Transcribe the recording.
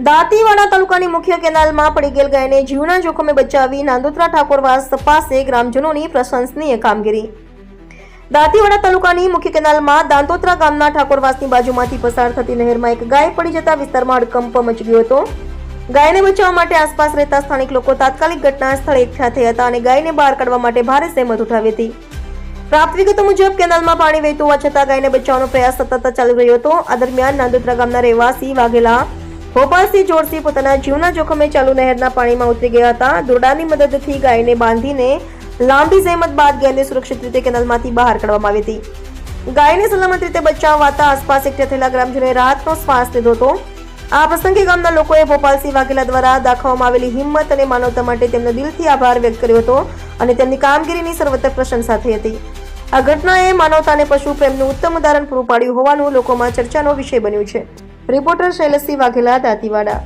દાંતીવાડા તાલુકાની મુખ્ય કેનાલમાં પડી ગયેલ ગાયને જીવના જોખમે બચાવી નાંદોત્રા ઠાકોરવાસ પાસે ગ્રામજનોની પ્રશંસનીય કામગીરી। દાંતીવાડા તાલુકાની મુખ્ય કેનાલમાં દાંતોત્રા ગામના ઠાકોરવાસની બાજુમાંથી પસાર થતી નહેરમાં એક ગાય પડી જતા વિસ્તારમાં હડકંપ મચી ગયો હતો। ગાયને બચાવવા માટે આસપાસ રહેતા સ્થાનિક લોકો તાત્કાલિક ઘટના સ્થળે એકઠા થયા હતા અને ગાયને બહાર કાઢવા માટે ભારે જહેમત ઉઠાવી હતી। પ્રાપ્ત વિગતો મુજબ કેનાલમાં પાણી વહેતું હોવા છતાં ગાયને બચાવવાનો પ્રયાસ સતત ચાલુ રહ્યો હતો। આ દરમિયાન નાંદોત્રા ગામના રહેવાસી વાઘેલા ગોપાલસિંહ જોરસિંહ પોતાના જીવના જોખમે ચાલુ નહેરના પાણીમાં ઉતરી ગયા હતા। દોરડાની મદદથી ગાયને બાંધીને લાંબી જહેમત બાદ ગાયને સુરક્ષિત રીતે કેનાલમાંથી બહાર કાઢવામાં આવી હતી। ગાયને સલામત રીતે બચાવવાતા આસપાસ એકઠા થયેલા ગ્રામજનોએ રાહતનો શ્વાસ લીધો હતો। આ પ્રસંગે ગામના લોકોએ ગોપાલસિંહ વાઘેલા દ્વારા દાખવવામાં આવેલી હિંમત અને માનવતા માટે તેમનો દિલથી આભાર વ્યક્ત કર્યો હતો અને તેમની કામગીરીની સર્વત્ર પ્રશંસા થઈ હતી। આ ઘટનાએ માનવતા અને પશુ પ્રેમનું ઉત્તમ ઉદાહરણ પૂરું પાડ્યું હોવાનું લોકોમાં ચર્ચાનો વિષય બન્યું છે। રિપોર્ટર શૈલેષસિંહ વાઘેલા, દાંતીવાડા।